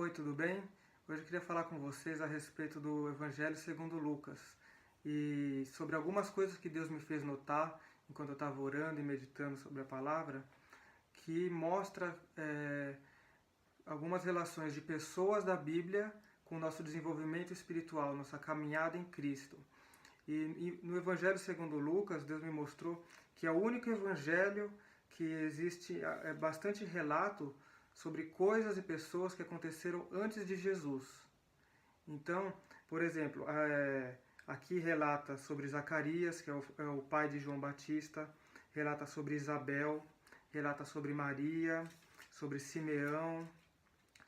Oi, tudo bem? Hoje eu queria falar com vocês a respeito do Evangelho segundo Lucas e sobre algumas coisas que Deus me fez notar enquanto eu estava orando e meditando sobre a palavra, que mostra algumas relações de pessoas da Bíblia com o nosso desenvolvimento espiritual, nossa caminhada em Cristo. E no Evangelho segundo Lucas, Deus me mostrou que é o único evangelho que existe bastante relato sobre coisas e pessoas que aconteceram antes de Jesus. Então, por exemplo, aqui relata sobre Zacarias, que é o pai de João Batista, relata sobre Isabel, relata sobre Maria, sobre Simeão,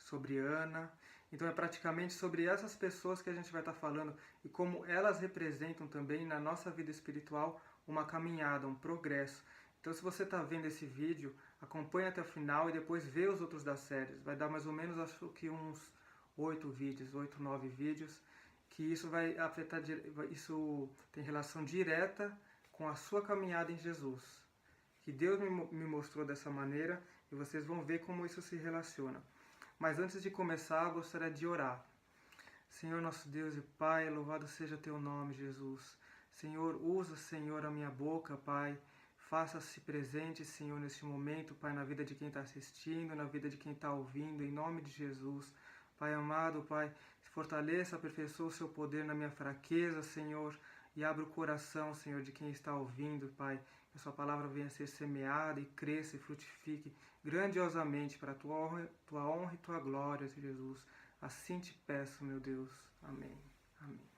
sobre Ana. Então é praticamente sobre essas pessoas que a gente vai estar falando e como elas representam também na nossa vida espiritual uma caminhada, um progresso. Então se você está vendo esse vídeo, acompanhe até o final e depois vê os outros das séries. Vai dar mais ou menos, acho que uns 8 vídeos, 8, 9 vídeos, que isso vai afetar, isso tem relação direta com a sua caminhada em Jesus. Que Deus me mostrou dessa maneira e vocês vão ver como isso se relaciona. Mas antes de começar, eu gostaria de orar. Senhor nosso Deus e Pai, louvado seja teu nome, Jesus. Senhor, usa, Senhor, a minha boca, Pai. Faça-se presente, Senhor, neste momento, Pai, na vida de quem está assistindo, na vida de quem está ouvindo, em nome de Jesus. Pai amado, Pai, fortaleça, aperfeiçoa o seu poder na minha fraqueza, Senhor, e abra o coração, Senhor, de quem está ouvindo, Pai. Que a sua palavra venha a ser semeada e cresça e frutifique grandiosamente para a tua honra e tua glória, Jesus. Assim te peço, meu Deus. Amém. Amém.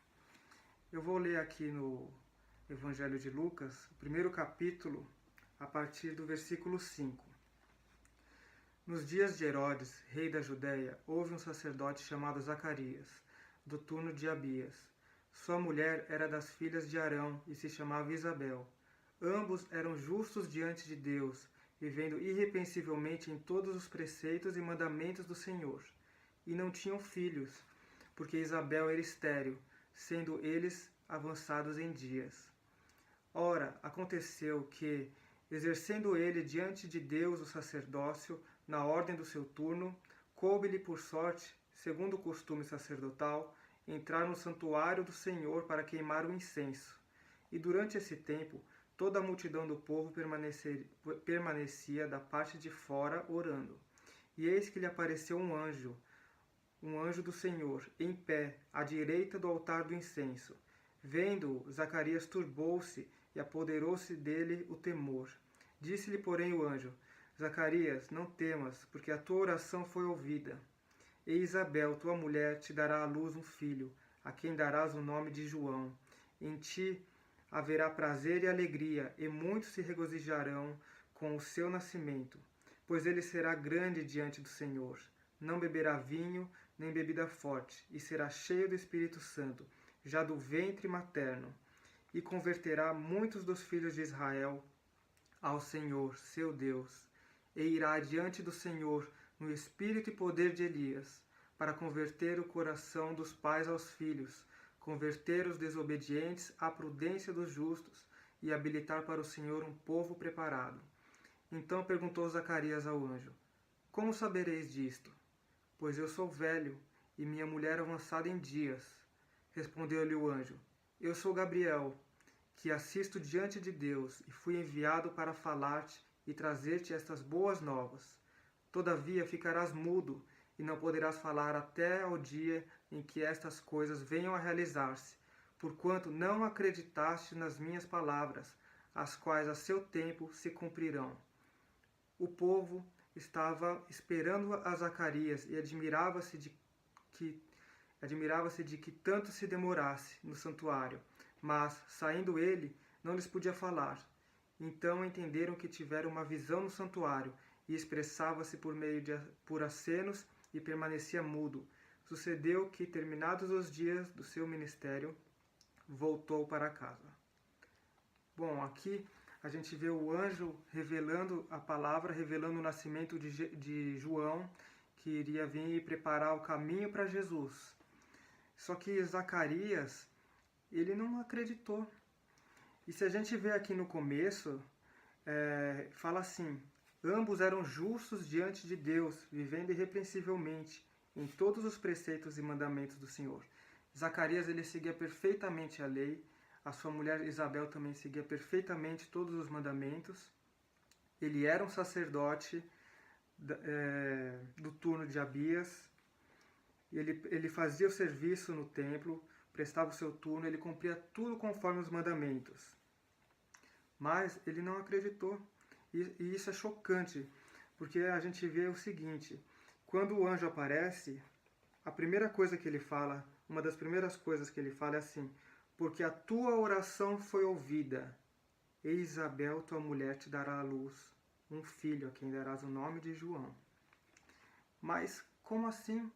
Eu vou ler aqui no Evangelho de Lucas, o primeiro capítulo, a partir do versículo 5. Nos dias de Herodes, rei da Judéia, houve um sacerdote chamado Zacarias, do turno de Abias. Sua mulher era das filhas de Arão e se chamava Isabel. Ambos eram justos diante de Deus, vivendo irrepreensivelmente em todos os preceitos e mandamentos do Senhor. E não tinham filhos, porque Isabel era estéril, sendo eles avançados em dias. Ora, aconteceu que, exercendo ele diante de Deus o sacerdócio, na ordem do seu turno, coube-lhe por sorte, segundo o costume sacerdotal, entrar no santuário do Senhor para queimar o incenso. E durante esse tempo, toda a multidão do povo permanecia da parte de fora orando. E eis que lhe apareceu um anjo do Senhor, em pé, à direita do altar do incenso. Vendo-o, Zacarias turbou-se e apoderou-se dele o temor. Disse-lhe, porém, o anjo: Zacarias, não temas, porque a tua oração foi ouvida. E Isabel, tua mulher, te dará à luz um filho, a quem darás o nome de João. Em ti haverá prazer e alegria, e muitos se regozijarão com o seu nascimento, pois ele será grande diante do Senhor. Não beberá vinho, nem bebida forte, e será cheio do Espírito Santo, já do ventre materno, e converterá muitos dos filhos de Israel ao Senhor, seu Deus, e irá diante do Senhor no espírito e poder de Elias, para converter o coração dos pais aos filhos, converter os desobedientes à prudência dos justos e habilitar para o Senhor um povo preparado. Então perguntou Zacarias ao anjo: Como sabereis disto? Pois eu sou velho e minha mulher avançada em dias. Respondeu-lhe o anjo: Eu sou Gabriel, que assisto diante de Deus e fui enviado para falar-te e trazer-te estas boas novas. Todavia ficarás mudo e não poderás falar até ao dia em que estas coisas venham a realizar-se, porquanto não acreditaste nas minhas palavras, as quais a seu tempo se cumprirão. O povo estava esperando a Zacarias e admirava-se de que tanto se demorasse no santuário, mas, saindo ele, não lhes podia falar. Então entenderam que tivera uma visão no santuário, e expressava-se por acenos e permanecia mudo. Sucedeu que, terminados os dias do seu ministério, voltou para casa. Bom, aqui a gente vê o anjo revelando a palavra, revelando o nascimento de João, que iria vir e preparar o caminho para Jesus. Só que Zacarias, ele não acreditou. E se a gente vê aqui no começo, fala assim: ambos eram justos diante de Deus, vivendo irrepreensivelmente em todos os preceitos e mandamentos do Senhor. Zacarias, ele seguia perfeitamente a lei, a sua mulher Isabel também seguia perfeitamente todos os mandamentos. Ele era um sacerdote do turno de Abias, ele fazia o serviço no templo, prestava o seu turno, ele cumpria tudo conforme os mandamentos. Mas ele não acreditou. E isso é chocante, porque a gente vê o seguinte: quando o anjo aparece, a primeira coisa que ele fala, uma das primeiras coisas que ele fala é assim: porque a tua oração foi ouvida, e Isabel, tua mulher, te dará à luz um filho, a quem darás o nome de João. Mas como assim?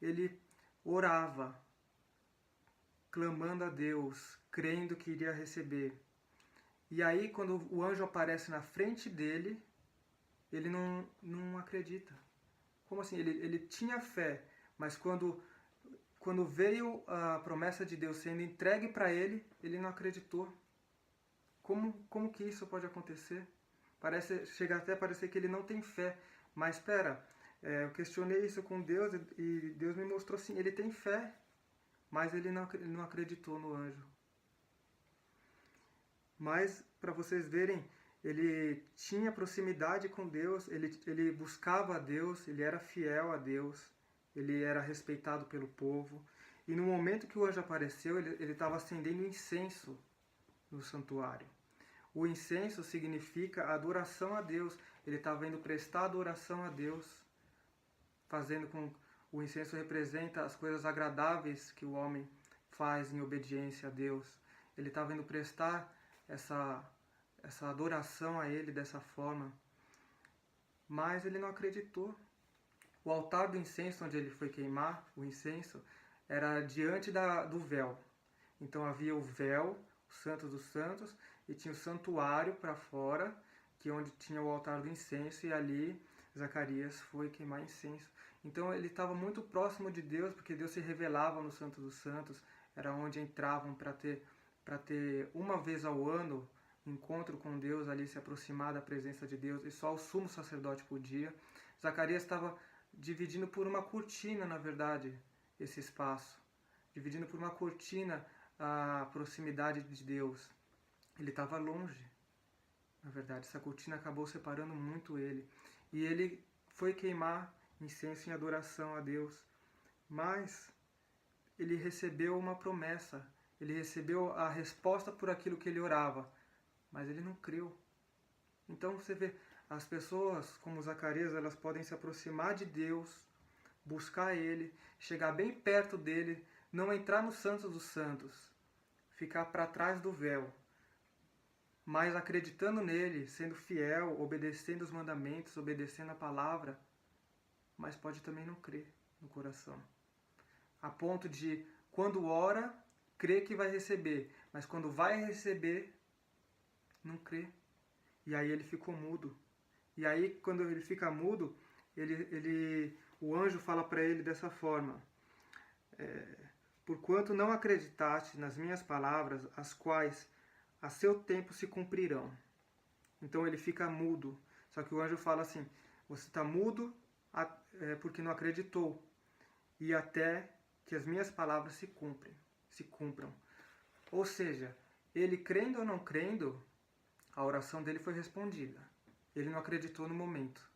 Ele orava, clamando a Deus, crendo que iria receber. E aí, quando o anjo aparece na frente dele, ele não acredita. Como assim? Ele tinha fé, mas quando veio a promessa de Deus sendo entregue para ele, ele não acreditou. Como que isso pode acontecer? Chega até a parecer que ele não tem fé. Mas espera, eu questionei isso com Deus e Deus me mostrou sim, ele tem fé, mas ele não acreditou no anjo. Mas, para vocês verem, ele tinha proximidade com Deus, ele buscava a Deus, ele era fiel a Deus, ele era respeitado pelo povo. E no momento que o anjo apareceu, ele estava acendendo incenso no santuário. O incenso significa adoração a Deus. Ele estava indo prestar adoração a Deus, fazendo com... O incenso representa as coisas agradáveis que o homem faz em obediência a Deus. Ele estava indo prestar essa adoração a ele dessa forma. Mas ele não acreditou. O altar do incenso, onde ele foi queimar o incenso, era diante do véu. Então havia o véu, o Santo dos Santos, e tinha o santuário para fora, que é onde tinha o altar do incenso, e ali Zacarias foi queimar incenso. Então ele estava muito próximo de Deus, porque Deus se revelava no Santo dos Santos, era onde entravam para ter uma vez ao ano encontro com Deus, ali se aproximar da presença de Deus, e só o sumo sacerdote podia. Zacarias estava dividindo por uma cortina, na verdade, esse espaço, dividindo por uma cortina a proximidade de Deus. Ele estava longe, na verdade, essa cortina acabou separando muito ele. E ele foi queimar incenso em adoração a Deus, mas ele recebeu uma promessa, ele recebeu a resposta por aquilo que ele orava, mas ele não creu. Então você vê, as pessoas como Zacarias, elas podem se aproximar de Deus, buscar Ele, chegar bem perto dele, não entrar no Santo dos Santos, ficar para trás do véu, mas acreditando nele, sendo fiel, obedecendo os mandamentos, obedecendo a palavra, mas pode também não crer no coração. A ponto de, quando ora, crer que vai receber, mas quando vai receber, não crê. E aí ele ficou mudo. E aí, quando ele fica mudo, o anjo fala para ele dessa forma: porquanto não acreditaste nas minhas palavras, as quais a seu tempo se cumprirão. Então ele fica mudo. Só que o anjo fala assim: você está mudo porque não acreditou. E até que as minhas palavras se cumpram. Ou seja, ele crendo ou não crendo, a oração dele foi respondida. Ele não acreditou no momento,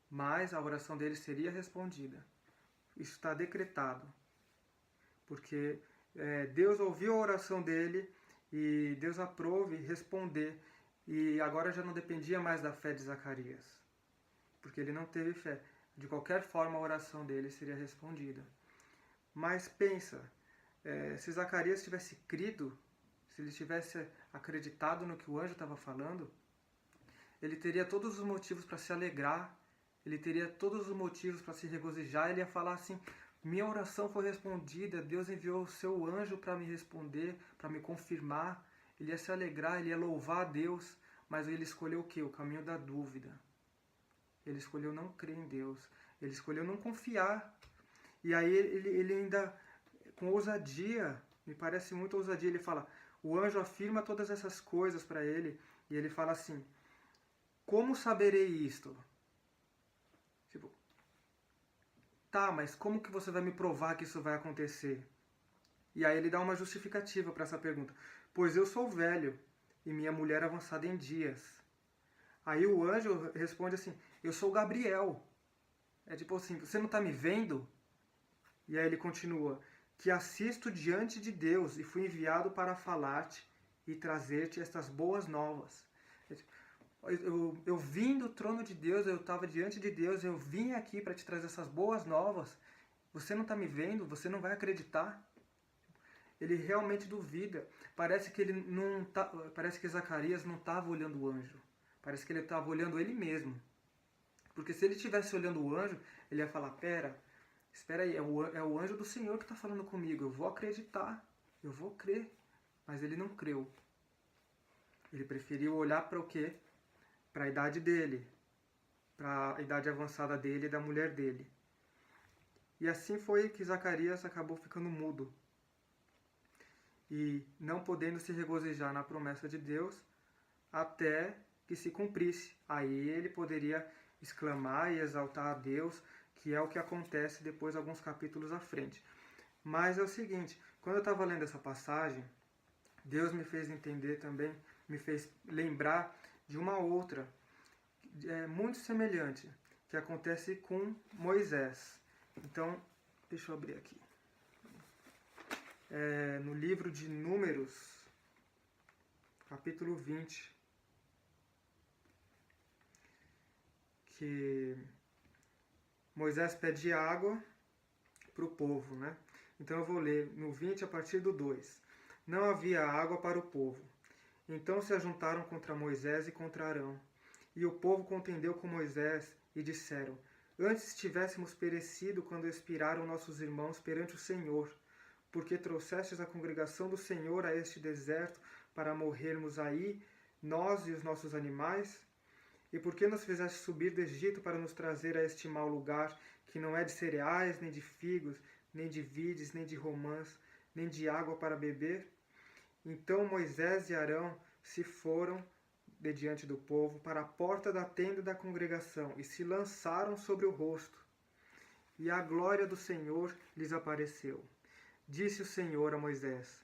mas a oração dele seria respondida. Isso está decretado, porque Deus ouviu a oração dele e Deus aprove responder. E agora já não dependia mais da fé de Zacarias, porque ele não teve fé. De qualquer forma, a oração dele seria respondida. Mas pensa, se Zacarias tivesse crido, se ele tivesse acreditado no que o anjo estava falando, ele teria todos os motivos para se alegrar, ele teria todos os motivos para se regozijar, ele ia falar assim: minha oração foi respondida, Deus enviou o seu anjo para me responder, para me confirmar. Ele ia se alegrar, ele ia louvar a Deus, mas ele escolheu o quê? O caminho da dúvida. Ele escolheu não crer em Deus, ele escolheu não confiar. E aí ele ainda, com ousadia, me parece muito ousadia, ele fala, o anjo afirma todas essas coisas para ele, e ele fala assim: como saberei isto? Tipo, tá, mas como que você vai me provar que isso vai acontecer? E aí ele dá uma justificativa para essa pergunta. Pois eu sou velho e minha mulher avançada em dias. Aí o anjo responde assim, eu sou Gabriel. É tipo assim, você não está me vendo? E aí ele continua, que assisto diante de Deus e fui enviado para falar-te e trazer-te estas boas novas. Eu vim do trono de Deus, eu estava diante de Deus, eu vim aqui para te trazer essas boas novas. Você não está me vendo? Você não vai acreditar? Ele realmente duvida. Parece que ele não tá, parece que Zacarias não estava olhando o anjo. Parece que ele estava olhando ele mesmo. Porque se ele estivesse olhando o anjo, ele ia falar, espera aí, é o anjo do Senhor que está falando comigo, eu vou acreditar, eu vou crer. Mas ele não creu. Ele preferiu olhar para o quê? Para a idade dele, para a idade avançada dele e da mulher dele. E assim foi que Zacarias acabou ficando mudo. E não podendo se regozijar na promessa de Deus, até que se cumprisse. Aí ele poderia exclamar e exaltar a Deus, que é o que acontece depois alguns capítulos à frente. Mas é o seguinte, quando eu estava lendo essa passagem, Deus me fez entender também, me fez lembrar de uma outra, muito semelhante, que acontece com Moisés. Então, deixa eu abrir aqui. No livro de Números, capítulo 20, que Moisés pede água para o povo, né? Então eu vou ler no 20 a partir do 2. Não havia água para o povo. Então se ajuntaram contra Moisés e contra Arão. E o povo contendeu com Moisés e disseram, antes tivéssemos perecido quando expiraram nossos irmãos perante o Senhor, porque trouxestes a congregação do Senhor a este deserto para morrermos aí, nós e os nossos animais? E por que nos fizeste subir do Egito para nos trazer a este mau lugar, que não é de cereais, nem de figos, nem de vides, nem de romãs, nem de água para beber? Então Moisés e Arão se foram de diante do povo para a porta da tenda da congregação e se lançaram sobre o rosto. E a glória do Senhor lhes apareceu. Disse o Senhor a Moisés,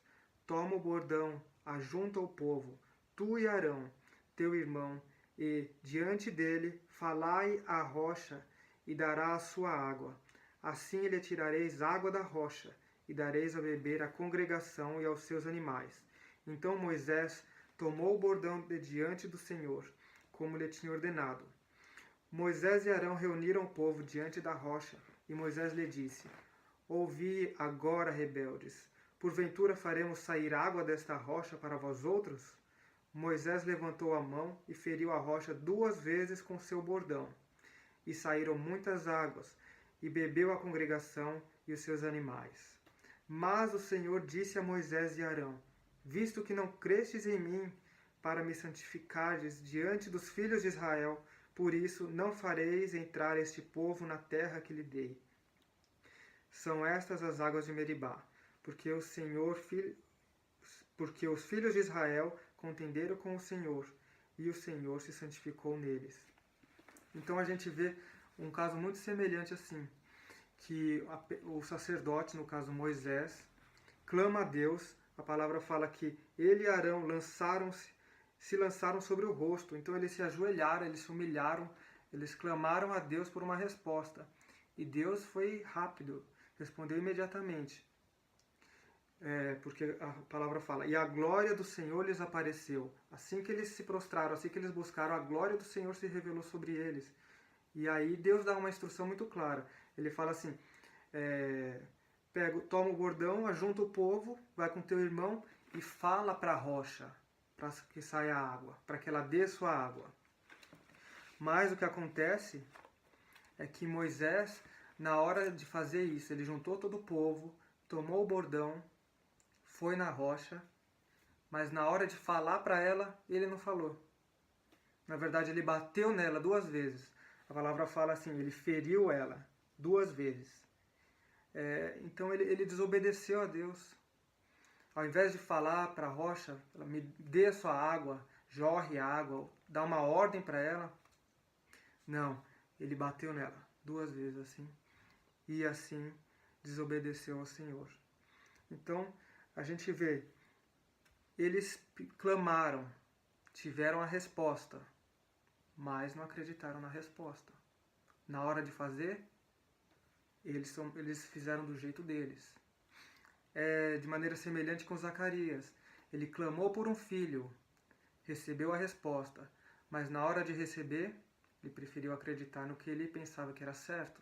toma o bordão, ajunta o povo, tu e Arão, teu irmão, e, diante dele, falai à rocha, e dará a sua água. Assim lhe tirareis água da rocha, e dareis a beber à congregação e aos seus animais. Então Moisés tomou o bordão de diante do Senhor, como lhe tinha ordenado. Moisés e Arão reuniram o povo diante da rocha, e Moisés lhe disse, ouvi agora, rebeldes, porventura faremos sair água desta rocha para vós outros? Moisés levantou a mão e feriu a rocha 2 vezes com seu bordão. E saíram muitas águas, e bebeu a congregação e os seus animais. Mas o Senhor disse a Moisés e Arão, visto que não crestes em mim, para me santificardes diante dos filhos de Israel, por isso não fareis entrar este povo na terra que lhe dei. São estas as águas de Meribá, porque os filhos de Israel contenderam com o Senhor, e o Senhor se santificou neles. Então a gente vê um caso muito semelhante assim, que o sacerdote, no caso Moisés, clama a Deus, a palavra fala que ele e Arão se lançaram sobre o rosto, então eles se ajoelharam, eles se humilharam, eles clamaram a Deus por uma resposta, e Deus foi rápido, respondeu imediatamente. Porque a palavra fala, e a glória do Senhor lhes apareceu. Assim que eles se prostraram, assim que eles buscaram, a glória do Senhor se revelou sobre eles. E aí Deus dá uma instrução muito clara. Ele fala assim, toma o bordão, ajunta o povo, vai com teu irmão e fala para a rocha, para que saia a água, para que ela dê sua água. Mas o que acontece é que Moisés, na hora de fazer isso, ele juntou todo o povo, tomou o bordão, foi na rocha, mas na hora de falar para ela, ele não falou. Na verdade, ele bateu nela 2 vezes. A palavra fala assim, ele feriu ela 2 vezes. Então ele desobedeceu a Deus. Ao invés de falar para a rocha, ela me dê a sua água, jorre a água, dá uma ordem para ela, não, ele bateu nela 2 vezes assim. e assim desobedeceu ao Senhor. Então, a gente vê, eles clamaram, tiveram a resposta, mas não acreditaram na resposta. Na hora de fazer, eles fizeram do jeito deles. De maneira semelhante com Zacarias. Ele clamou por um filho, recebeu a resposta, mas na hora de receber, ele preferiu acreditar no que ele pensava que era certo.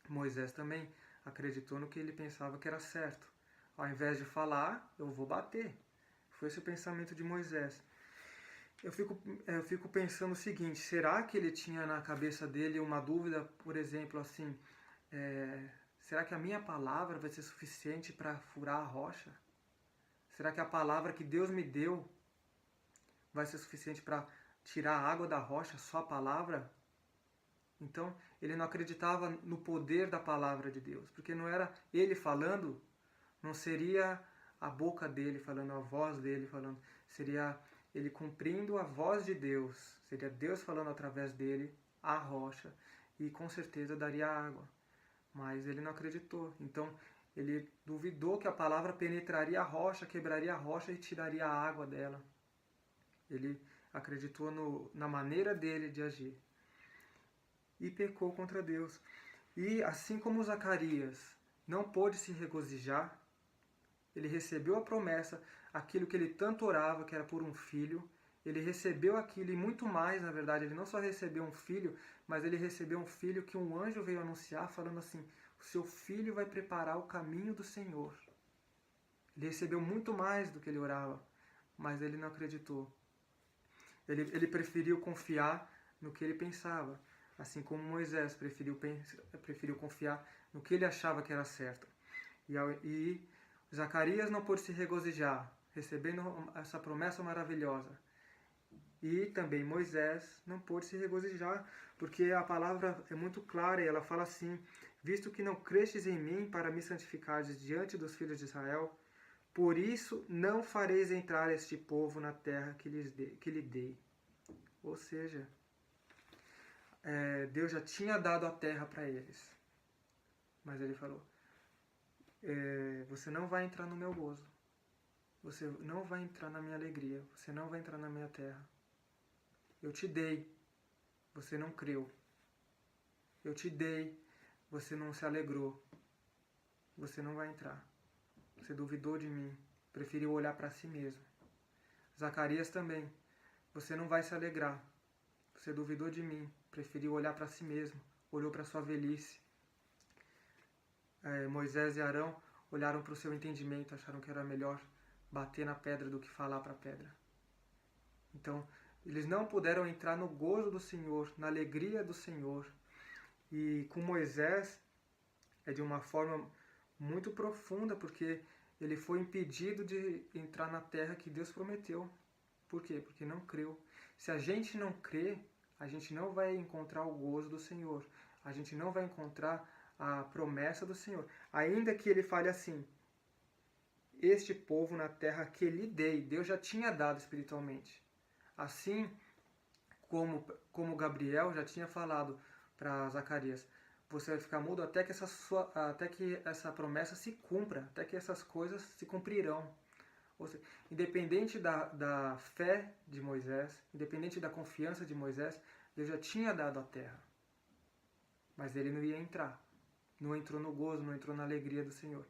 Moisés também acreditou no que ele pensava que era certo. Ao invés de falar, eu vou bater. Foi esse o pensamento de Moisés. Eu fico pensando o seguinte, será que ele tinha na cabeça dele uma dúvida, por exemplo, assim, será que a minha palavra vai ser suficiente para furar a rocha? Será que a palavra que Deus me deu vai ser suficiente para tirar a água da rocha, só a palavra? Então, ele não acreditava no poder da palavra de Deus, porque não era ele falando, não seria a boca dele falando, a voz dele falando, seria ele cumprindo a voz de Deus, seria Deus falando através dele, a rocha, e com certeza daria água. Mas ele não acreditou, então ele duvidou que a palavra penetraria a rocha, quebraria a rocha e tiraria a água dela. Ele acreditou na maneira dele de agir. E pecou contra Deus. E assim como Zacarias não pôde se regozijar, ele recebeu a promessa, aquilo que ele tanto orava, que era por um filho, ele recebeu aquilo e muito mais, na verdade. Ele não só recebeu um filho, mas ele recebeu um filho que um anjo veio anunciar, falando assim, o seu filho vai preparar o caminho do Senhor. Ele recebeu muito mais do que ele orava, mas ele não acreditou. Ele preferiu confiar no que ele pensava, assim como Moisés preferiu confiar no que ele achava que era certo. E Zacarias não pôde se regozijar, recebendo essa promessa maravilhosa. E também Moisés não pôde se regozijar, porque a palavra é muito clara e ela fala assim, visto que não crestes em mim para me santificardes diante dos filhos de Israel, por isso não fareis entrar este povo na terra que lhe dei. Ou seja, Deus já tinha dado a terra para eles. Mas ele falou, você não vai entrar no meu gozo. Você não vai entrar na minha alegria. Você não vai entrar na minha terra. Eu te dei. Você não creu. Eu te dei. Você não se alegrou. Você não vai entrar. Você duvidou de mim. Preferiu olhar para si mesmo. Zacarias também. Você não vai se alegrar. Você duvidou de mim. Preferiu olhar para si mesmo. Olhou para sua velhice. Moisés e Arão olharam para o seu entendimento. Acharam que era melhor bater na pedra do que falar para a pedra. Então, eles não puderam entrar no gozo do Senhor, na alegria do Senhor. E com Moisés é de uma forma muito profunda, porque ele foi impedido de entrar na terra que Deus prometeu. Por quê? Porque não creu. Se a gente não crê, a gente não vai encontrar o gozo do Senhor. A gente não vai encontrar a promessa do Senhor. Ainda que ele fale assim, este povo na terra que lhe dei, Deus já tinha dado espiritualmente. Assim como Gabriel já tinha falado para Zacarias, você vai ficar mudo até que essa promessa se cumpra, até que essas coisas se cumprirão. Ou seja, independente da fé de Moisés, independente da confiança de Moisés, Deus já tinha dado a terra. Mas ele não ia entrar. Não entrou no gozo, não entrou na alegria do Senhor.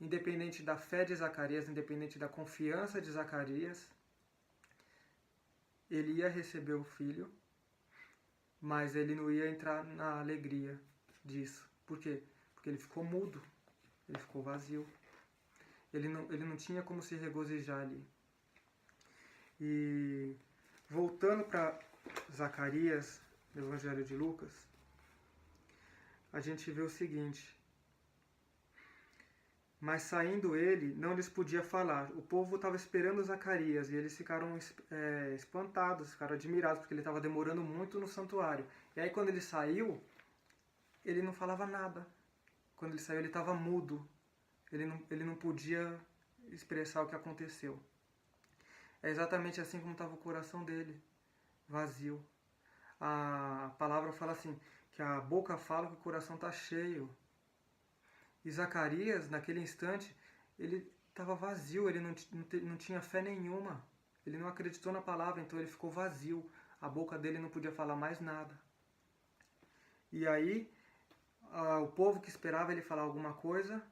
Independente da fé de Zacarias, independente da confiança de Zacarias, ele ia receber o filho, mas ele não ia entrar na alegria disso. Por quê? Porque ele ficou mudo, ele ficou vazio. Ele não tinha como se regozijar ali. E voltando para Zacarias, no Evangelho de Lucas, a gente vê o seguinte, mas saindo ele, não lhes podia falar. O povo estava esperando Zacarias e eles ficaram espantados, ficaram admirados, porque ele estava demorando muito no santuário. E aí quando ele saiu, ele não falava nada. Quando ele saiu, ele estava mudo. Ele não podia expressar o que aconteceu. É exatamente assim como estava o coração dele, vazio. A palavra fala assim, que a boca fala que o coração está cheio. E Zacarias, naquele instante, ele estava vazio, ele não tinha fé nenhuma. Ele não acreditou na palavra, então ele ficou vazio. A boca dele não podia falar mais nada. E aí, o povo que esperava ele falar alguma coisa,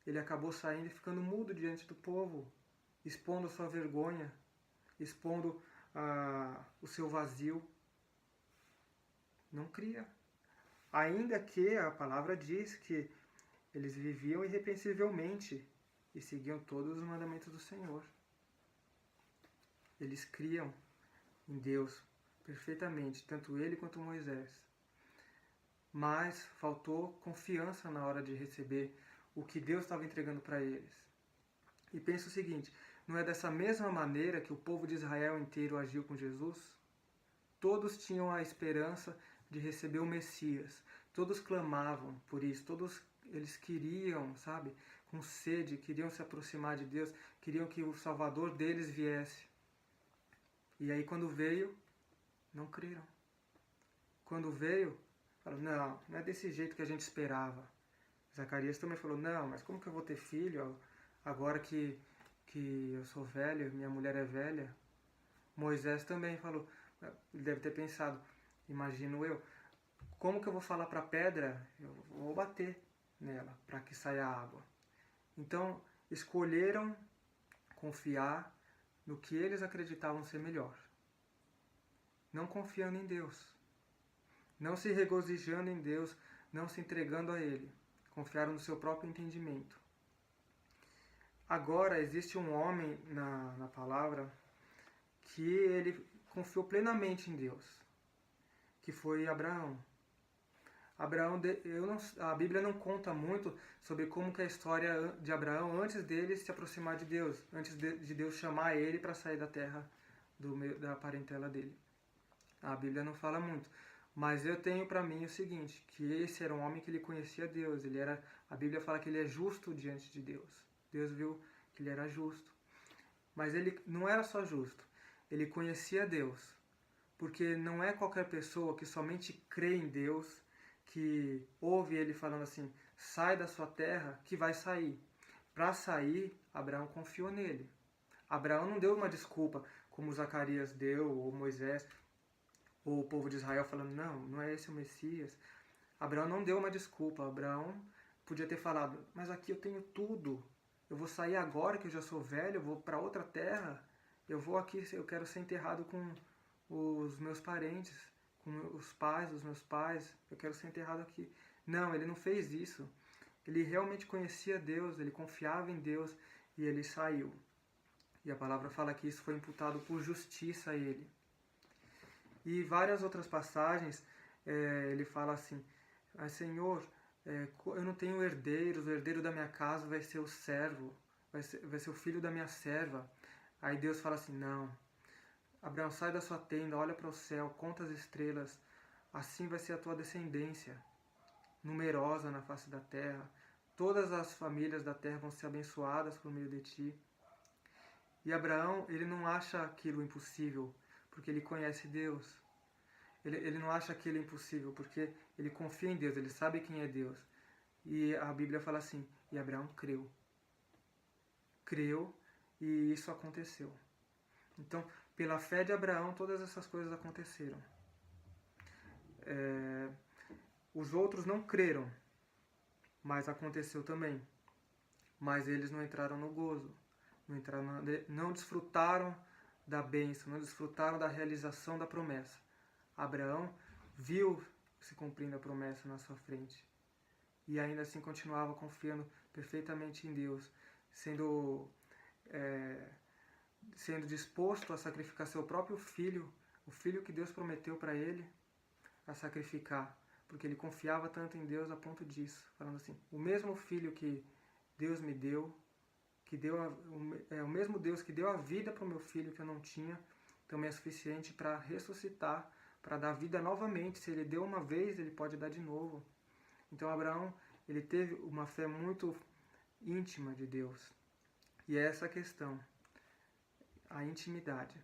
ele acabou saindo e ficando mudo diante do povo, expondo a sua vergonha, expondo o seu vazio. Não cria. Ainda que a palavra diz que eles viviam irrepreensivelmente e seguiam todos os mandamentos do Senhor. Eles criam em Deus perfeitamente, tanto ele quanto Moisés. Mas faltou confiança na hora de receber o que Deus estava entregando para eles. E pensa o seguinte, não é dessa mesma maneira que o povo de Israel inteiro agiu com Jesus? Todos tinham a esperança de receber o Messias. Todos clamavam por isso, todos eles queriam, sabe, com sede, queriam se aproximar de Deus, queriam que o Salvador deles viesse. E aí quando veio, não creram. Quando veio, falaram, não é desse jeito que a gente esperava. Zacarias também falou, não, mas como que eu vou ter filho agora que eu sou velho, minha mulher é velha? Moisés também falou, ele deve ter pensado, imagino eu, como que eu vou falar para a pedra? Eu vou bater nela para que saia água. Então, escolheram confiar no que eles acreditavam ser melhor. Não confiando em Deus. Não se regozijando em Deus, não se entregando a Ele. Confiaram no seu próprio entendimento. Agora, existe um homem na palavra que ele confiou plenamente em Deus, que foi Abraão. Abraão, a Bíblia não conta muito sobre como que é a história de Abraão antes dele se aproximar de Deus, antes de Deus chamar ele para sair da terra da parentela dele. A Bíblia não fala muito. Mas eu tenho para mim o seguinte, que esse era um homem que ele conhecia Deus. A Bíblia fala que ele é justo diante de Deus. Deus viu que ele era justo. Mas ele não era só justo, ele conhecia Deus. Porque não é qualquer pessoa que somente crê em Deus, que ouve ele falando assim, sai da sua terra, que vai sair. Para sair, Abraão confiou nele. Abraão não deu uma desculpa, como Zacarias deu, ou Moisés, ou o povo de Israel falando, não é esse o Messias. Abraão não deu uma desculpa. Abraão podia ter falado, mas aqui eu tenho tudo. Eu vou sair agora que eu já sou velho, eu vou para outra terra. Eu vou aqui, eu quero ser enterrado com os meus parentes, com os pais dos meus pais. Eu quero ser enterrado aqui. Não, ele não fez isso. Ele realmente conhecia Deus, ele confiava em Deus e ele saiu. E a palavra fala que isso foi imputado por justiça a ele. E várias outras passagens, ele fala assim, Senhor, eu não tenho herdeiros, o herdeiro da minha casa vai ser o servo, vai ser o filho da minha serva. Aí Deus fala assim, não, Abraão, sai da sua tenda, olha para o céu, conta as estrelas, assim vai ser a tua descendência, numerosa na face da terra, todas as famílias da terra vão ser abençoadas por meio de ti. E Abraão, ele não acha aquilo impossível, porque ele conhece Deus. Ele não acha aquilo impossível, porque ele confia em Deus, ele sabe quem é Deus. E a Bíblia fala assim, e Abraão creu. Creu e isso aconteceu. Então, pela fé de Abraão, todas essas coisas aconteceram. Os outros não creram, mas aconteceu também. Mas eles não entraram no gozo, não desfrutaram da bênção, não desfrutaram da realização da promessa. Abraão viu se cumprindo a promessa na sua frente e ainda assim continuava confiando perfeitamente em Deus, sendo disposto a sacrificar seu próprio filho, o filho que Deus prometeu para ele, a sacrificar, porque ele confiava tanto em Deus a ponto disso, falando assim, o mesmo filho que Deus me deu, o mesmo Deus que deu a vida para o meu filho que eu não tinha, também é suficiente para ressuscitar, para dar vida novamente. Se ele deu uma vez, ele pode dar de novo. Então Abraão, ele teve uma fé muito íntima de Deus. E é essa a questão, a intimidade.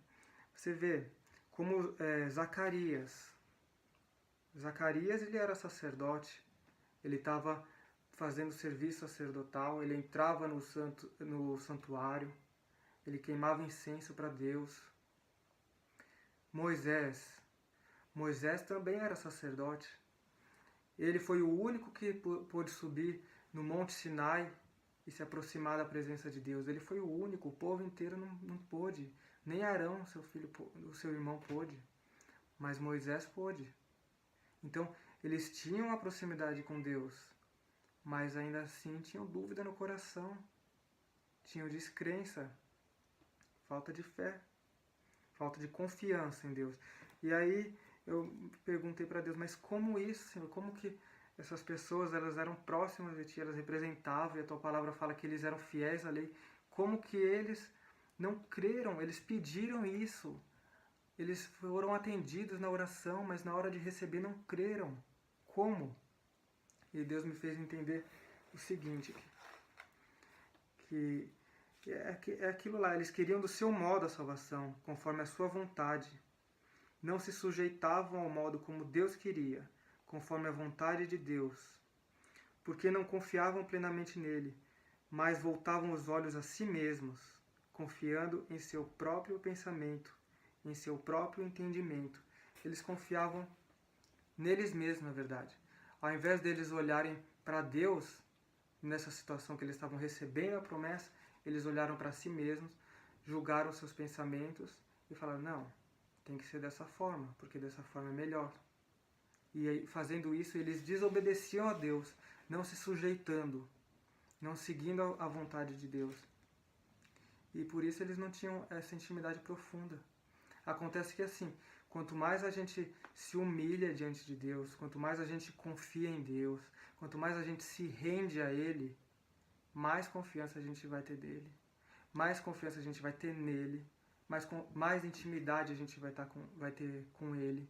Você vê como Zacarias, ele era sacerdote, ele estava fazendo serviço sacerdotal, ele entrava no santuário, ele queimava incenso para Deus. Moisés também era sacerdote. Ele foi o único que pôde subir no Monte Sinai e se aproximar da presença de Deus. Ele foi o único, o povo inteiro não pôde. Nem Arão, o seu irmão, pôde. Mas Moisés pôde. Então, eles tinham uma proximidade com Deus, mas ainda assim tinham dúvida no coração, tinham descrença, falta de fé, falta de confiança em Deus. E aí eu perguntei para Deus, mas como isso, Senhor? Como que essas pessoas, elas eram próximas de Ti, elas representavam, e a Tua palavra fala que eles eram fiéis à lei. Como que eles não creram? Eles pediram isso. Eles foram atendidos na oração, mas na hora de receber não creram. Como? E Deus me fez entender o seguinte, que é aquilo lá, eles queriam do seu modo a salvação, conforme a sua vontade. Não se sujeitavam ao modo como Deus queria, conforme a vontade de Deus, porque não confiavam plenamente nele, mas voltavam os olhos a si mesmos, confiando em seu próprio pensamento, em seu próprio entendimento. Eles confiavam neles mesmos, na verdade. Ao invés deles olharem para Deus, nessa situação que eles estavam recebendo a promessa, eles olharam para si mesmos, julgaram seus pensamentos e falaram, não, tem que ser dessa forma, porque dessa forma é melhor. E aí, fazendo isso, eles desobedeciam a Deus, não se sujeitando, não seguindo a vontade de Deus. E por isso eles não tinham essa intimidade profunda. Acontece que assim, quanto mais a gente se humilha diante de Deus, quanto mais a gente confia em Deus, quanto mais a gente se rende a Ele, mais confiança a gente vai ter dele, mais confiança a gente vai ter nele, mais intimidade a gente vai ter com Ele.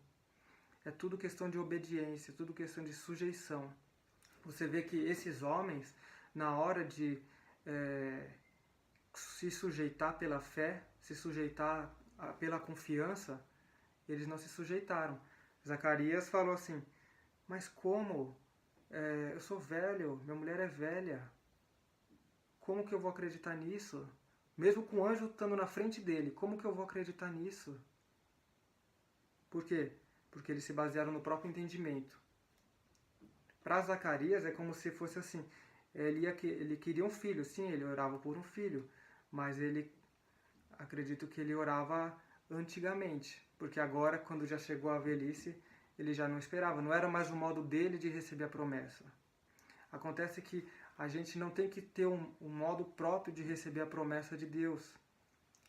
É tudo questão de obediência, tudo questão de sujeição. Você vê que esses homens, na hora de se sujeitar pela fé, se sujeitar pela confiança, eles não se sujeitaram. Zacarias falou assim, mas como? Eu sou velho, minha mulher é velha. Como que eu vou acreditar nisso? Mesmo com o anjo estando na frente dele, como que eu vou acreditar nisso? Por quê? Porque eles se basearam no próprio entendimento. Para Zacarias é como se fosse assim, ele queria um filho, sim, ele orava por um filho, mas acredito que ele orava antigamente, porque agora, quando já chegou a velhice, ele já não esperava, não era mais o modo dele de receber a promessa. Acontece que a gente não tem que ter um modo próprio de receber a promessa de Deus.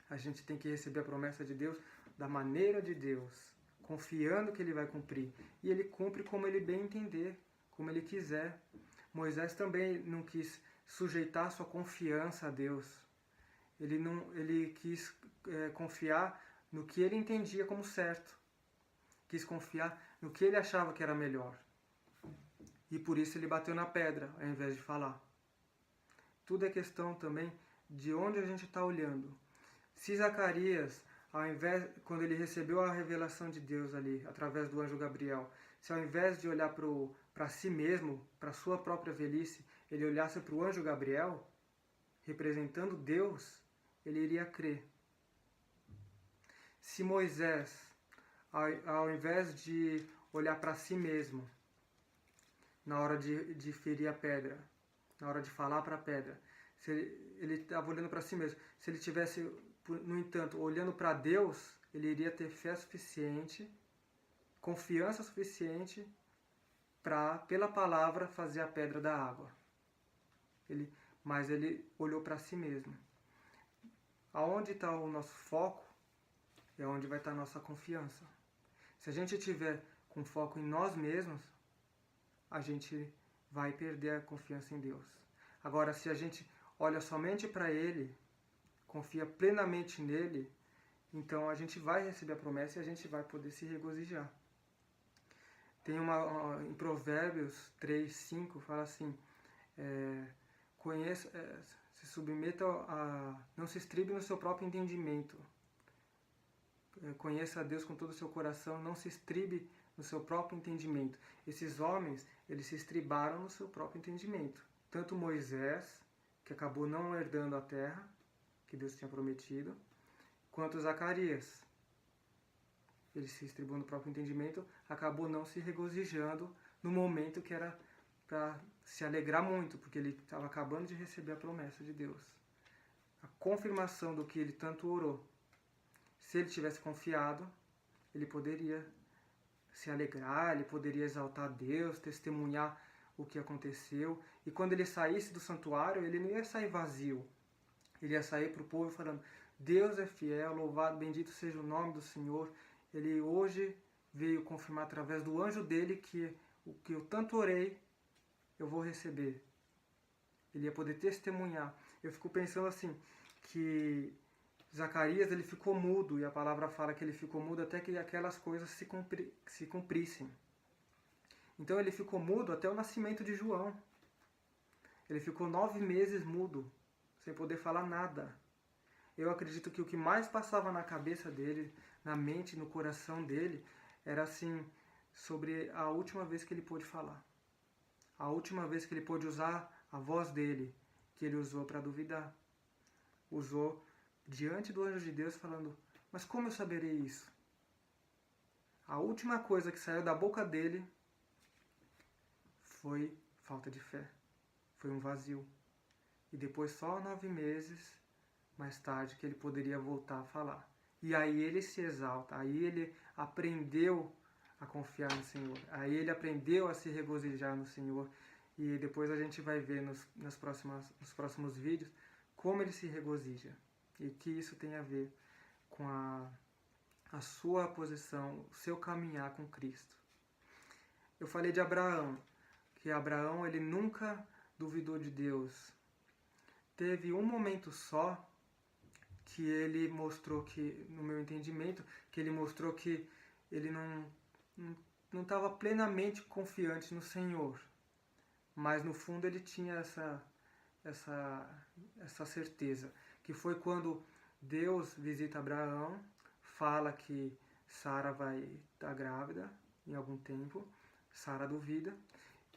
A gente tem que receber a promessa de Deus da maneira de Deus, confiando que Ele vai cumprir. E Ele cumpre como Ele bem entender, como Ele quiser. Moisés também não quis sujeitar sua confiança a Deus. Ele quis confiar no que ele entendia como certo. Quis confiar no que ele achava que era melhor. E por isso ele bateu na pedra, ao invés de falar. Tudo é questão também de onde a gente está olhando. Se Zacarias, quando ele recebeu a revelação de Deus ali, através do anjo Gabriel, se ao invés de olhar para si mesmo, para a sua própria velhice, ele olhasse para o anjo Gabriel, representando Deus, ele iria crer. Se Moisés, ao invés de olhar para si mesmo, na hora de ferir a pedra, na hora de falar para a pedra, se ele estava olhando para si mesmo, se ele tivesse, no entanto, olhando para Deus, ele iria ter fé suficiente, confiança suficiente para, pela palavra, fazer a pedra da água. Mas ele olhou para si mesmo. Aonde está o nosso foco, é onde vai estar a nossa confiança. Se a gente tiver com foco em nós mesmos, a gente vai perder a confiança em Deus. Agora, se a gente olha somente para Ele, confia plenamente nele, então a gente vai receber a promessa e a gente vai poder se regozijar. Tem em Provérbios 3, 5, fala assim, se submeta não se estribe no seu próprio entendimento. Conheça a Deus com todo o seu coração, não se estribe no seu próprio entendimento. Esses homens, eles se estribaram no seu próprio entendimento. Tanto Moisés, que acabou não herdando a terra que Deus tinha prometido, quanto Zacarias. Ele se estribou no próprio entendimento, acabou não se regozijando no momento que era para se alegrar muito, porque ele estava acabando de receber a promessa de Deus. A confirmação do que ele tanto orou. Se ele tivesse confiado, ele poderia se alegrar, ele poderia exaltar Deus, testemunhar o que aconteceu. E quando ele saísse do santuário, ele não ia sair vazio. Ele ia sair para o povo falando: Deus é fiel, louvado, bendito seja o nome do Senhor. Ele hoje veio confirmar através do anjo dele que o que eu tanto orei, eu vou receber. Ele ia poder testemunhar. Eu fico pensando assim, que Zacarias ele ficou mudo, e a palavra fala que ele ficou mudo até que aquelas coisas se cumprissem. Então ele ficou mudo até o nascimento de João. Ele ficou 9 meses mudo, sem poder falar nada. Eu acredito que o que mais passava na cabeça dele, na mente, no coração dele, era assim, sobre a última vez que ele pôde falar. A última vez que ele pôde usar a voz dele, que ele usou para duvidar. Usou diante do anjo de Deus falando: mas como eu saberei isso? A última coisa que saiu da boca dele foi falta de fé. Foi um vazio. E depois, só 9 meses mais tarde, que ele poderia voltar a falar. E aí ele se exalta, aí ele aprendeu a confiar no Senhor, aí ele aprendeu a se regozijar no Senhor. E depois a gente vai ver nos próximos vídeos como ele se regozija. E que isso tem a ver com a sua posição, o seu caminhar com Cristo. Eu falei de Abraão, que Abraão ele nunca duvidou de Deus. Teve um momento só que ele mostrou que, no meu entendimento, que ele mostrou que ele não estava plenamente confiante no Senhor. Mas no fundo ele tinha essa certeza, que foi quando Deus visita Abraão, fala que Sara vai estar grávida em algum tempo, Sara duvida,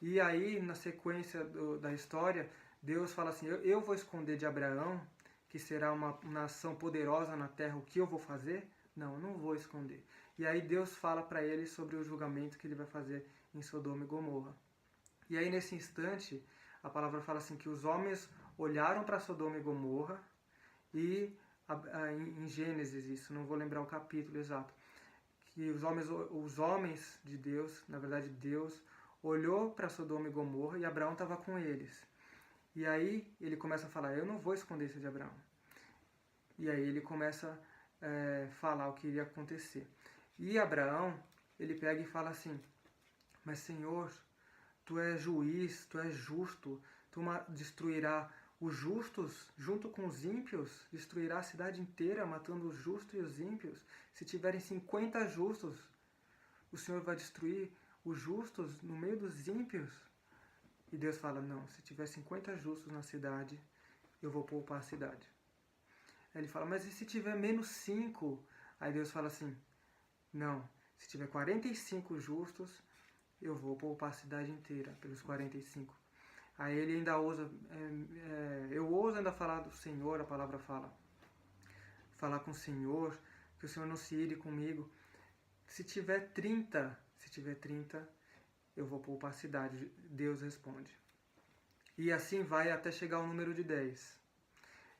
e aí na sequência da história, Deus fala assim: eu vou esconder de Abraão, que será uma nação poderosa na terra, o que eu vou fazer? Não, eu não vou esconder. E aí Deus fala para ele sobre o julgamento que ele vai fazer em Sodoma e Gomorra. E aí nesse instante, a palavra fala assim que os homens olharam para Sodoma e Gomorra, e em Gênesis, isso, não vou lembrar o capítulo exato, que os homens de Deus, na verdade Deus, olhou para Sodoma e Gomorra e Abraão estava com eles. E aí ele começa a falar: eu não vou esconder isso de Abraão. E aí ele começa a falar o que iria acontecer. E Abraão, ele pega e fala assim: mas Senhor, Tu és juiz, Tu és justo, Tu destruirá os justos junto com os ímpios, destruirá a cidade inteira, matando os justos e os ímpios. Se tiverem 50 justos, o Senhor vai destruir os justos no meio dos ímpios? E Deus fala: não, se tiver 50 justos na cidade, eu vou poupar a cidade. Aí ele fala: mas e se tiver menos 5? Aí Deus fala assim: não, se tiver 45 justos, eu vou poupar a cidade inteira pelos 45. Aí ele ainda ousa, eu ouso ainda falar do Senhor, a palavra fala, falar com o Senhor, que o Senhor não se ire comigo. Se tiver 30, eu vou poupar a cidade. Deus responde. E assim vai até chegar ao número de 10.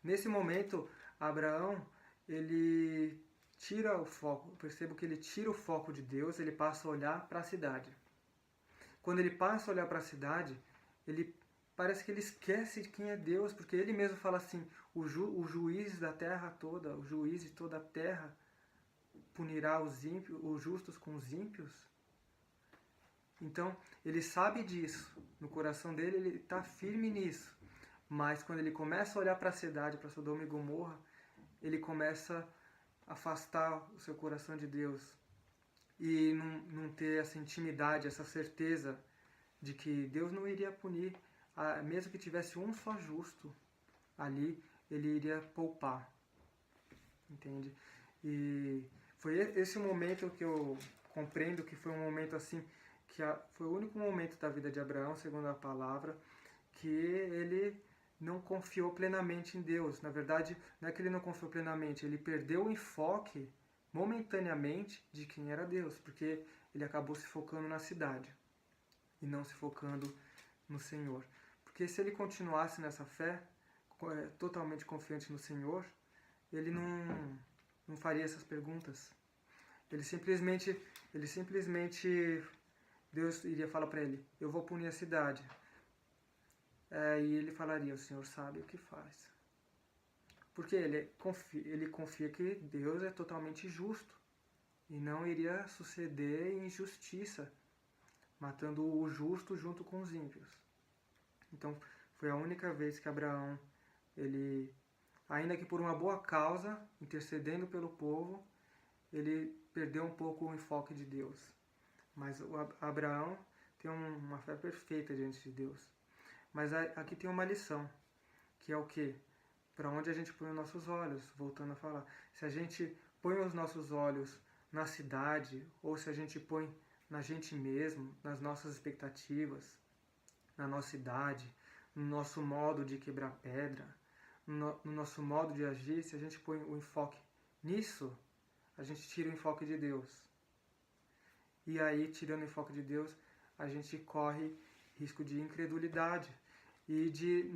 Nesse momento, Abraão, ele tira o foco, eu percebo que ele tira o foco de Deus, ele passa a olhar para a cidade. Quando ele passa a olhar para a cidade, parece que ele esquece de quem é Deus, porque ele mesmo fala assim: o juiz da terra toda, o juiz de toda a terra, punirá os justos com os ímpios. Então, ele sabe disso, no coração dele ele está firme nisso. Mas quando ele começa a olhar para a cidade, para Sodoma e Gomorra, ele começa a afastar o seu coração de Deus e não ter essa intimidade, essa certeza de que Deus não iria punir, mesmo que tivesse um só justo ali, ele iria poupar. Entende? E foi esse o momento que eu compreendo que foi um momento assim, foi o único momento da vida de Abraão, segundo a palavra, que ele não confiou plenamente em Deus. Na verdade, não é que ele não confiou plenamente, ele perdeu o enfoque momentaneamente de quem era Deus, porque ele acabou se focando na cidade e não se focando no Senhor. Porque se ele continuasse nessa fé, totalmente confiante no Senhor, ele não faria essas perguntas. Ele simplesmente, Deus iria falar para ele, eu vou punir a cidade. E ele falaria, o Senhor sabe o que faz. Porque ele confia que Deus é totalmente justo e não iria suceder injustiça, matando o justo junto com os ímpios. Então, foi a única vez que Abraão, ele, ainda que por uma boa causa, intercedendo pelo povo, ele perdeu um pouco o enfoque de Deus. Mas Abraão tem uma fé perfeita diante de Deus. Mas aqui tem uma lição, que é o quê? Para onde a gente põe os nossos olhos, voltando a falar. Se a gente põe os nossos olhos na cidade, ou se a gente põe na gente mesmo, nas nossas expectativas, na nossa idade, no nosso modo de quebrar pedra, no nosso modo de agir, se a gente põe o enfoque nisso, a gente tira o enfoque de Deus. E aí, tirando o enfoque de Deus, a gente corre risco de incredulidade e de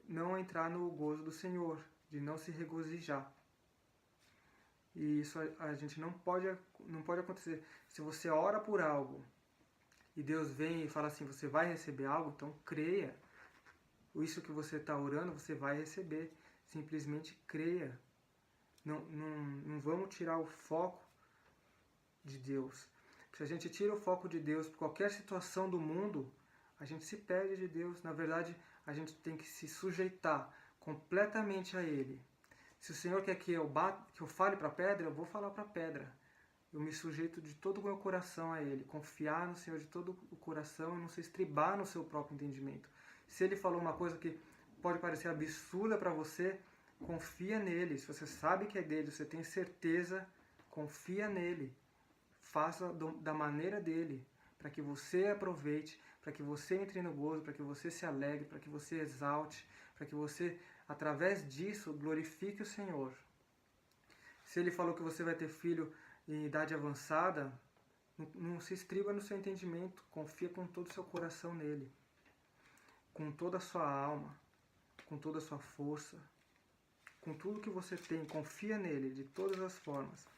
não entrar no gozo do Senhor, de não se regozijar. E isso a gente não pode acontecer. Se você ora por algo e Deus vem e fala assim, você vai receber algo, então creia. Isso que você está orando, você vai receber. Simplesmente creia. Não vamos tirar o foco de Deus. Se a gente tira o foco de Deus por qualquer situação do mundo, a gente se perde de Deus. Na verdade, a gente tem que se sujeitar completamente a Ele. Se o Senhor quer que eu fale para a pedra, eu vou falar para a pedra. Eu me sujeito de todo o meu coração a Ele. Confiar no Senhor de todo o coração e não se estribar no seu próprio entendimento. Se Ele falou uma coisa que pode parecer absurda para você, confia nele. Se você sabe que é dele, você tem certeza, confia nele. Faça da maneira dele, para que você aproveite, para que você entre no gozo, para que você se alegre, para que você exalte, para que você, através disso, glorifique o Senhor. Se ele falou que você vai ter filho em idade avançada, não se estriba no seu entendimento, confia com todo o seu coração nele, com toda a sua alma, com toda a sua força, com tudo que você tem, confia nele de todas as formas.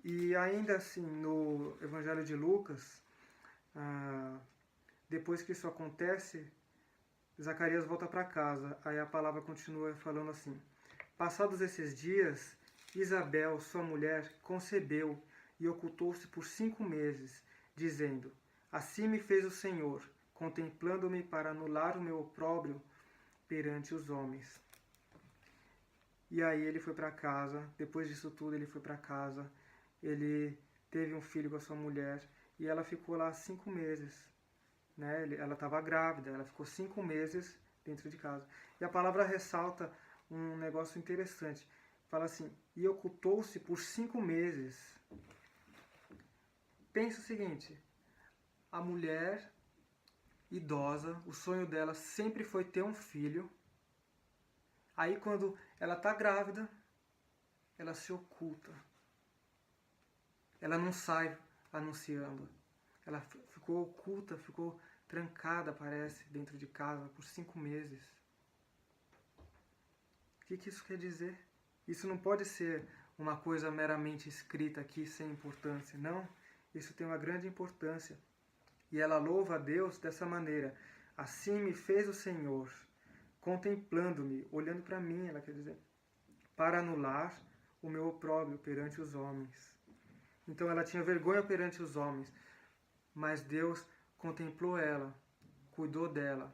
E ainda assim, no Evangelho de Lucas, depois que isso acontece, Zacarias volta para casa. Aí a palavra continua falando assim: passados esses dias, Isabel, sua mulher, concebeu e ocultou-se por 5 meses, dizendo: assim me fez o Senhor, contemplando-me para anular o meu opróbrio perante os homens. E aí ele foi para casa. Depois disso tudo, ele foi para casa. Ele teve um filho com a sua mulher e ela ficou lá 5 meses. Né? Ela estava grávida, ela ficou 5 meses dentro de casa. E a palavra ressalta um negócio interessante. Fala assim, e ocultou-se por 5 meses. Pensa o seguinte, a mulher idosa, o sonho dela sempre foi ter um filho. Aí quando ela está grávida, ela se oculta. Ela não sai anunciando. Ela ficou oculta, ficou trancada, parece, dentro de casa por 5 meses. O que isso quer dizer? Isso não pode ser uma coisa meramente escrita aqui sem importância. Não, isso tem uma grande importância. E ela louva a Deus dessa maneira. Assim me fez o Senhor, contemplando-me, olhando para mim, ela quer dizer, para anular o meu opróbrio perante os homens. Então ela tinha vergonha perante os homens, mas Deus contemplou ela, cuidou dela.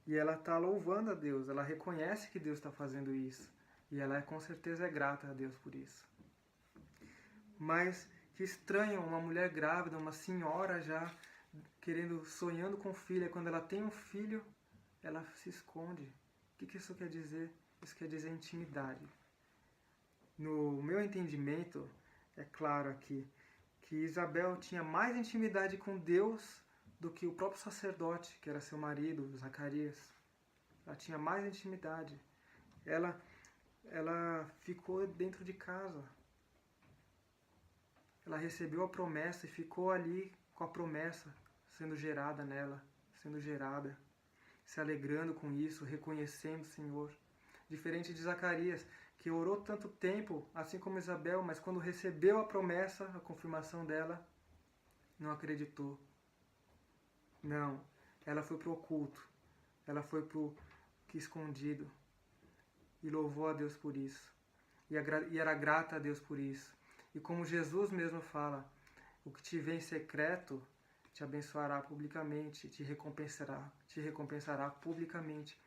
E ela está louvando a Deus, ela reconhece que Deus está fazendo isso. E ela com certeza é grata a Deus por isso. Mas que estranho, uma mulher grávida, uma senhora já sonhando com filha, quando ela tem um filho, ela se esconde. O que isso quer dizer? Isso quer dizer intimidade. No meu entendimento, é claro aqui, que Isabel tinha mais intimidade com Deus do que o próprio sacerdote, que era seu marido, Zacarias. Ela tinha mais intimidade. Ela ficou dentro de casa. Ela recebeu a promessa e ficou ali com a promessa sendo gerada nela, sendo gerada, se alegrando com isso, reconhecendo o Senhor. Diferente de Zacarias, que orou tanto tempo, assim como Isabel, mas quando recebeu a promessa, a confirmação dela, não acreditou. Não, ela foi para o oculto, ela foi para o que escondido e louvou a Deus por isso. E era grata a Deus por isso. E como Jesus mesmo fala, o que te vem em secreto te abençoará publicamente, te recompensará publicamente.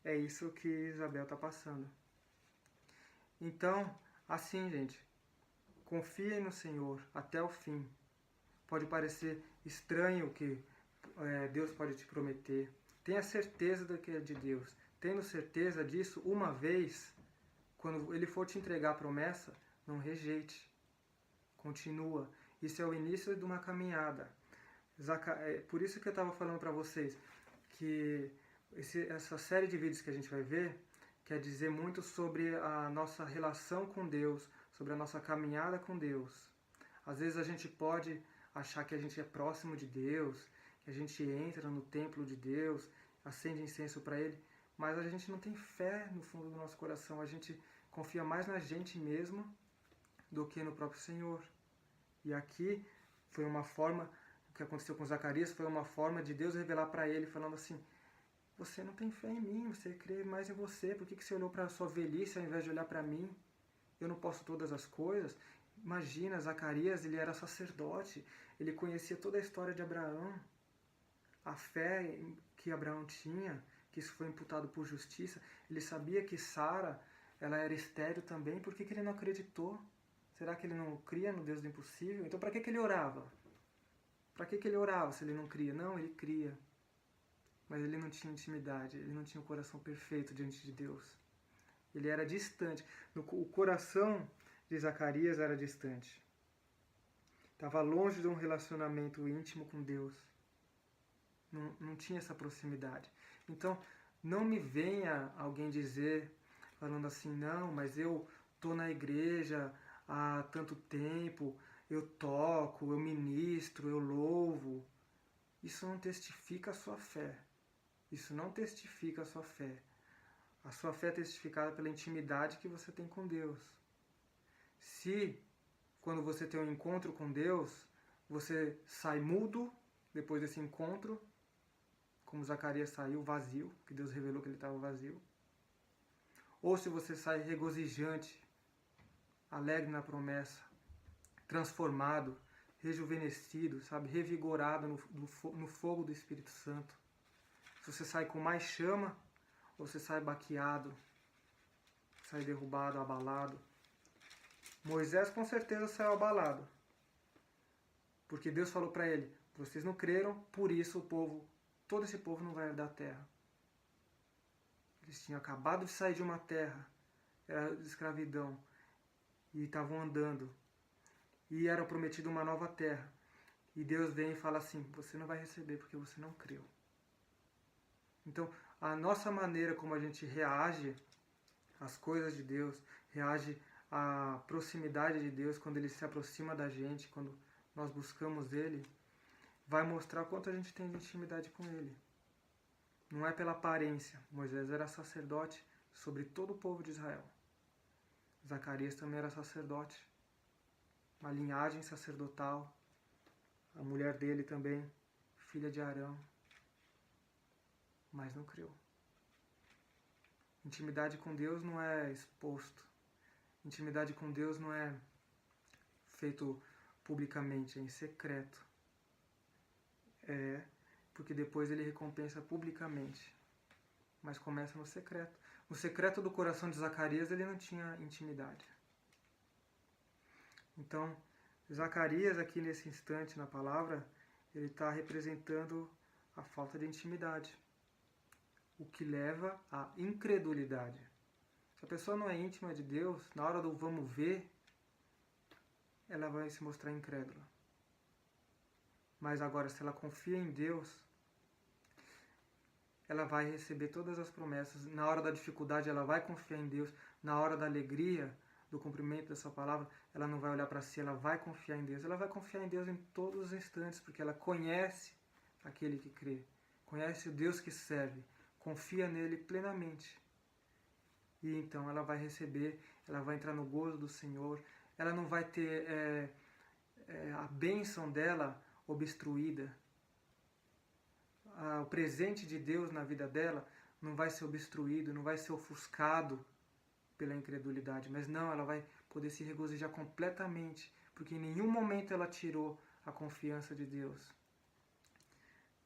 É isso que Isabel está passando. Então, assim, gente, confiem no Senhor até o fim. Pode parecer estranho o que Deus pode te prometer. Tenha certeza do que é de Deus. Tendo certeza disso, uma vez, quando Ele for te entregar a promessa, não rejeite. Continua. Isso é o início de uma caminhada. Por isso que eu estava falando para vocês que essa série de vídeos que a gente vai ver quer dizer muito sobre a nossa relação com Deus, sobre a nossa caminhada com Deus. Às vezes a gente pode achar que a gente é próximo de Deus, que a gente entra no templo de Deus, acende incenso para Ele, mas a gente não tem fé no fundo do nosso coração, a gente confia mais na gente mesmo do que no próprio Senhor. E aqui foi uma forma, o que aconteceu com Zacarias foi uma forma de Deus revelar para ele, falando assim, você não tem fé em mim, você crê mais em você, por que você olhou para a sua velhice ao invés de olhar para mim? Eu não posso todas as coisas? Imagina, Zacarias, ele era sacerdote, ele conhecia toda a história de Abraão, a fé que Abraão tinha, que isso foi imputado por justiça, ele sabia que Sara, ela era estéril também, por que ele não acreditou? Será que ele não cria no Deus do impossível? Então para que ele orava? Para que ele orava se ele não cria? Não, ele cria. Mas ele não tinha intimidade, ele não tinha o coração perfeito diante de Deus. Ele era distante. O coração de Zacarias era distante. Estava longe de um relacionamento íntimo com Deus. Não tinha essa proximidade. Então, não me venha alguém dizer, falando assim, não, mas eu estou na igreja há tanto tempo, eu toco, eu ministro, eu louvo. Isso não testifica a sua fé. Isso não testifica a sua fé. A sua fé é testificada pela intimidade que você tem com Deus. Se, quando você tem um encontro com Deus, você sai mudo depois desse encontro, como Zacarias saiu vazio, que Deus revelou que ele estava vazio, ou se você sai regozijante, alegre na promessa, transformado, rejuvenescido, sabe, revigorado no fogo do Espírito Santo. Se você sai com mais chama, ou você sai baqueado, sai derrubado, abalado. Moisés com certeza saiu abalado, porque Deus falou para ele, vocês não creram, por isso todo esse povo não vai herdar a terra. Eles tinham acabado de sair de uma terra, era de escravidão, e estavam andando, e era prometido uma nova terra. E Deus vem e fala assim, você não vai receber porque você não creu. Então, a nossa maneira como a gente reage às coisas de Deus, reage à proximidade de Deus, quando Ele se aproxima da gente, quando nós buscamos Ele, vai mostrar quanto a gente tem de intimidade com Ele. Não é pela aparência. Moisés era sacerdote sobre todo o povo de Israel. Zacarias também era sacerdote, uma linhagem sacerdotal. A mulher dele também, filha de Arão. Mas não creu. Intimidade com Deus não é exposto. Intimidade com Deus não é feito publicamente, é em secreto. Porque depois ele recompensa publicamente. Mas começa no secreto. No secreto do coração de Zacarias ele não tinha intimidade. Então, Zacarias aqui nesse instante na palavra, ele está representando a falta de intimidade. O que leva à incredulidade. Se a pessoa não é íntima de Deus, na hora do vamos ver, ela vai se mostrar incrédula. Mas agora, se ela confia em Deus, ela vai receber todas as promessas. Na hora da dificuldade, ela vai confiar em Deus. Na hora da alegria, do cumprimento da sua palavra, ela não vai olhar para si, ela vai confiar em Deus. Ela vai confiar em Deus em todos os instantes, porque ela conhece aquele que crê, conhece o Deus que serve, confia nele plenamente. E então ela vai receber, ela vai entrar no gozo do Senhor, ela não vai ter a bênção dela obstruída. O presente de Deus na vida dela não vai ser obstruído, não vai ser ofuscado pela incredulidade, mas não, ela vai poder se regozijar completamente, porque em nenhum momento ela tirou a confiança de Deus.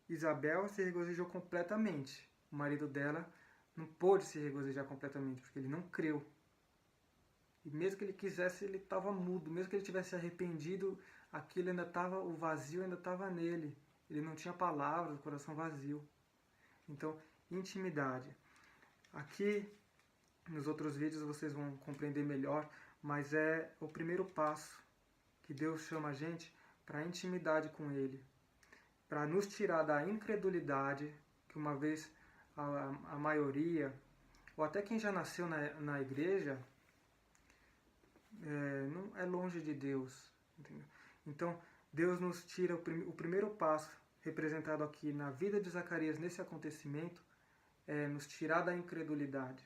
Isabel se regozijou completamente, o marido dela não pôde se regozijar completamente, porque ele não creu. E mesmo que ele quisesse, ele estava mudo, mesmo que ele tivesse arrependido, aquilo ainda estava, o vazio ainda estava nele. Ele não tinha palavras, o coração vazio. Então, intimidade. Aqui, nos outros vídeos vocês vão compreender melhor, mas é o primeiro passo que Deus chama a gente para a intimidade com Ele. Para nos tirar da incredulidade, que uma vez a maioria, ou até quem já nasceu na igreja, não é longe de Deus. Entendeu? Então, Deus nos tira o primeiro passo representado aqui na vida de Zacarias nesse acontecimento é nos tirar da incredulidade,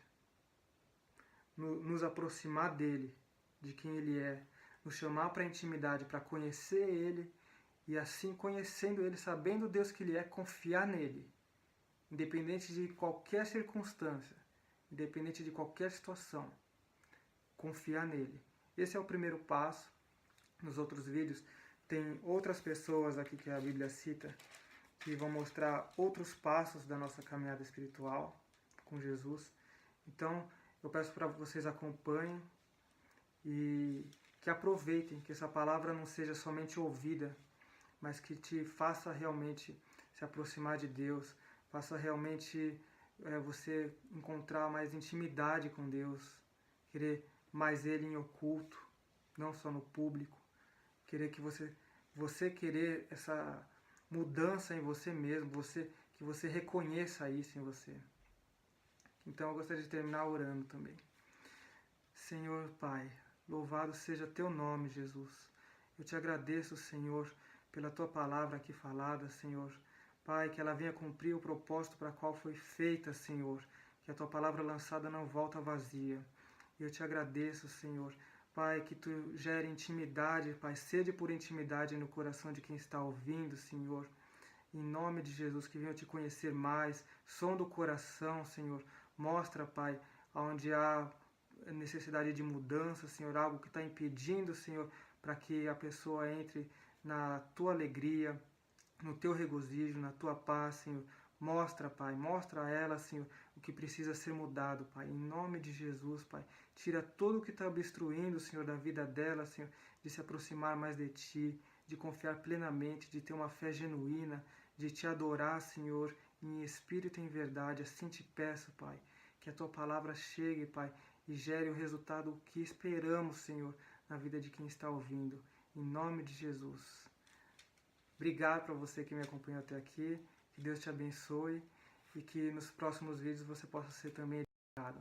nos aproximar dele, de quem ele é, nos chamar para a intimidade, para conhecer ele e assim conhecendo ele, sabendo o Deus que ele é, confiar nele, independente de qualquer circunstância, independente de qualquer situação, confiar nele. Esse é o primeiro passo. Nos outros vídeos tem outras pessoas aqui que a Bíblia cita que vão mostrar outros passos da nossa caminhada espiritual com Jesus. Então, eu peço para vocês acompanhem e que aproveitem, que essa palavra não seja somente ouvida, mas que te faça realmente se aproximar de Deus, faça realmente você encontrar mais intimidade com Deus, querer mais Ele em oculto, não só no público, querer que você querer essa mudança em você mesmo, que você reconheça isso em você. Então eu gostaria de terminar orando também. Senhor Pai, louvado seja Teu nome, Jesus. Eu te agradeço, Senhor, pela Tua palavra aqui falada, Senhor. Pai, que ela venha cumprir o propósito para qual foi feita, Senhor. Que a Tua palavra lançada não volta vazia. Eu te agradeço, Senhor. Pai, que Tu gere intimidade, Pai, sede por intimidade no coração de quem está ouvindo, Senhor. Em nome de Jesus, que venham te conhecer mais, som do coração, Senhor. Mostra, Pai, onde há necessidade de mudança, Senhor, algo que está impedindo, Senhor, para que a pessoa entre na Tua alegria, no Teu regozijo, na Tua paz, Senhor. Mostra, Pai, mostra a ela, Senhor, o que precisa ser mudado, Pai. Em nome de Jesus, Pai. Tira tudo o que está obstruindo, Senhor, da vida dela, Senhor, de se aproximar mais de Ti, de confiar plenamente, de ter uma fé genuína, de Te adorar, Senhor, em espírito e em verdade. Assim te peço, Pai, que a Tua palavra chegue, Pai, e gere o resultado que esperamos, Senhor, na vida de quem está ouvindo. Em nome de Jesus. Obrigado para você que me acompanhou até aqui. Que Deus te abençoe e que nos próximos vídeos você possa ser também edificado.